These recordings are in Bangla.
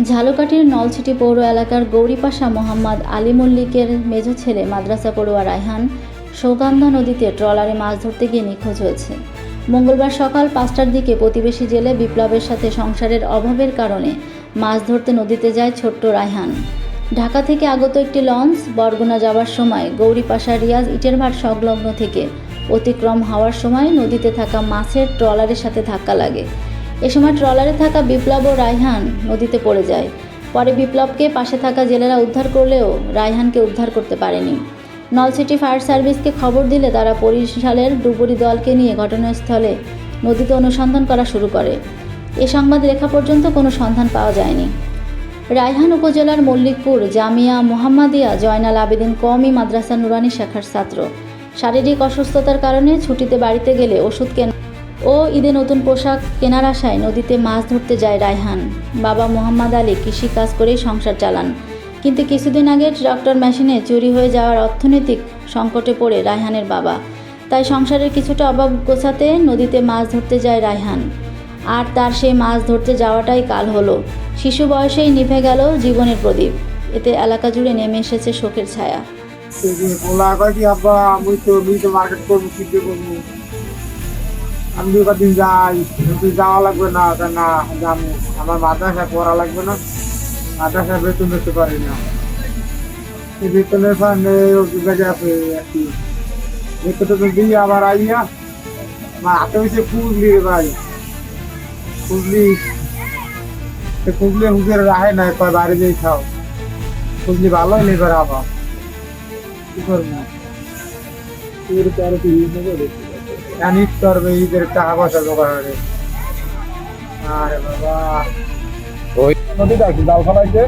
ঝালকাঠির নলছিটি পৌর এলাকার গৌরীপাশা মোহাম্মদ আলী মল্লিকের মেজ ছেলে মাদ্রাসা পড়ুয়া রায়হান সৌগন্ধা নদীতে ট্রলারে মাছ ধরতে গিয়ে নিখোঁজ হয়েছে। মঙ্গলবার সকাল 5টার দিকে প্রতিবেশী জেলে বিপ্লবের সাথে সংসারের অভাবের কারণে মাছ ধরতে নদীতে যায় ছোট্ট রায়হান। ঢাকা থেকে আগত একটি লঞ্চ বরগুনা যাওয়ার সময় গৌরীপাশা রিয়াজ ইটের ভাট সংলগ্ন থেকে অতিক্রম হওয়ার সময় নদীতে থাকা মাছের ট্রলারের সাথে ধাক্কা লাগে। এ সময় ট্রলারে থাকা বিপ্লব ও রায়হান নদীতে পড়ে যায়। পরে বিপ্লবকে পাশে থাকা জেলেরা উদ্ধার করলেও রায়হানকে উদ্ধার করতে পারেনি। নলছিটি ফায়ার সার্ভিসকে খবর দিলে তারা বরিশালের ডুবুরি দলকে নিয়ে ঘটনাস্থলে নদীতে অনুসন্ধান করা শুরু করে। এ সংবাদ লেখা পর্যন্ত কোনো সন্ধান পাওয়া যায়নি। রায়হান উপজেলার মল্লিকপুর জামিয়া মুহাম্মাদিয়া জয়নাল আবেদিন কওমি মাদ্রাসা নুরানি শাখার ছাত্র। শারীরিক অসুস্থতার কারণে ছুটিতে বাড়িতে গেলে ওষুধ কেনা ও ঈদে নতুন পোশাক কেনার আশায় নদীতে মাছ ধরতে যায় রায়হান। বাবা মোহাম্মদ আলী কৃষি কাজ করেই সংসার চালান, কিন্তু কিছুদিন আগে ট্রাক্টর মেশিনে চুরি হয়ে যাওয়ার অর্থনৈতিক সংকটে পড়ে রায়হানের বাবা। তাই সংসারের কিছুটা অভাব গোছাতে নদীতে মাছ ধরতে যায় রায়হান। আর তার সেই মাছ ধরতে যাওয়াটাই কাল হলো। শিশু বয়সেই নিভে গেল জীবনের প্রদীপ। এতে এলাকা জুড়ে নেমে এসেছে শোকের ছায়া। আমি কদিন যাই, যাওয়া লাগবে না, কেন আমার মাদ্রাসা পড়া লাগবে না, মাদ্রাসা বেতন দিতে পারি না। বেতনের ফান্ডে বেতন দিয়ে আবার আইয়া আমার হাতে হয়েছে ফুজলি রে ভাই, ফুজলি হুজের রাহে না, কয় বাড়ি দিয়ে খাও, ফুজলি ভালোই নেই করে আবার কি করবো। জানিস করবে ঈদের টাকা পয়সা জোগাড় হবে। আরে বাবা ওই নদীটা কি জাল ফেলাইছে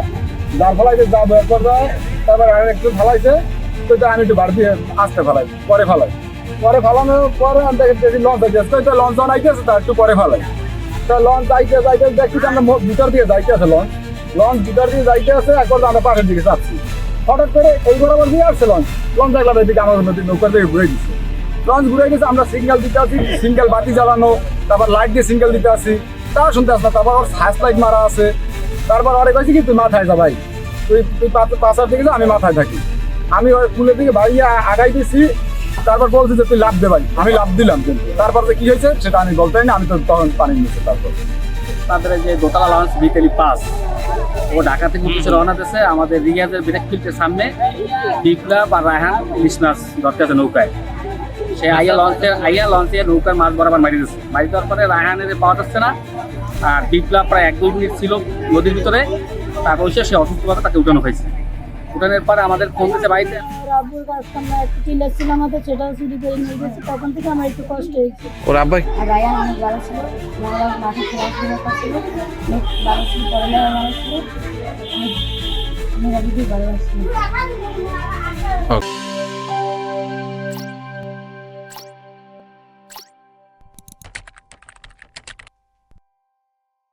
যা বের করবে, তারপর একটু ফেলাইছে, তো আমি একটু বাড়তি আসতে ফেলাই, পরে ফালানোর পরে দেখি লঞ্চ আইতেছে, তো লঞ্চ আইতেছে, তার একটু পরে ফেলাই। তা লঞ্চ যাইতে দেখছি আমরা ভিতর দিয়ে যাইতে আছে, লঞ্চ ভিতর দিয়ে যাইতে আছে, একবার আমরা পাশের দিকে যাচ্ছি। হঠাৎ করে এই বরাবর দিয়ে আসছে লঞ্চ দেখলাম এদিকে আমার নদীর নৌকার দিকে ঘুরে দিচ্ছে। লঞ্চ ঘুরে গেছে, আমরা সিগন্যাল দিতে আসি, সিঙ্গেল বাতি জ্বালানো, তারপর লাইট দিয়ে সিঙ্গেল দিতে আসি, তা শুনতে আসে না। তারপর ওর হাইস লাইট মারা আছে, তারপর অনেক হয়েছে কি তুই মাথায় যা ভাই, তুই পাশার দিকে যা, আমি মাথায় থাকি। আমি ওই কুলের দিকে বাড়িয়ে আগাই দিয়েছি, তারপর বলছি যে তুই লাভ দে ভাই, আমি লাভ দিলাম। কিন্তু তারপর যে কি হয়েছে সেটা আমি বলতে পারি না, আমি তো তখন পানি নিয়েছি। তারপর তাদের যে দোতলা লঞ্চ বিকেলি 5 ও ঢাকা থেকে উদ্দেশ্যে রওনা দিয়েছে। আমাদের রিয়াজের ব্রেক ফিল্ডের সামনে বিপ্লব আর রায়হান ইলিশ মাছ ধরতে আছে নৌকায়। সে লঞ্চে নৌকার মাছ বরাবর মারি দিচ্ছে। মারি দেওয়ার পরে রায়হানের পাওয়া যাচ্ছে না, আর বিপ্লব প্রায় 1-2 মিনিট ছিল নদীর ভিতরে। তারপর সে অসুস্থভাবে তাকে উঠানো হয়েছে। উঠানোর পরে আমাদের ফোন দিচ্ছে বাড়িতে, আব্বুর কাছে আমরা একটু টিলার ছিল আমাদের, সেটাও চুরি করে নিয়ে গেছে। তখন থেকে আমার একটু কষ্ট হয়েছে। ওর আব্বা আর রায়ান অনেক ভালো ছিল, মাঠে খেলাধুলা করছিল, অনেক ভালো ছিল, পড়ালেখা ভালো ছিল, অনেক ভালোবাসছিল।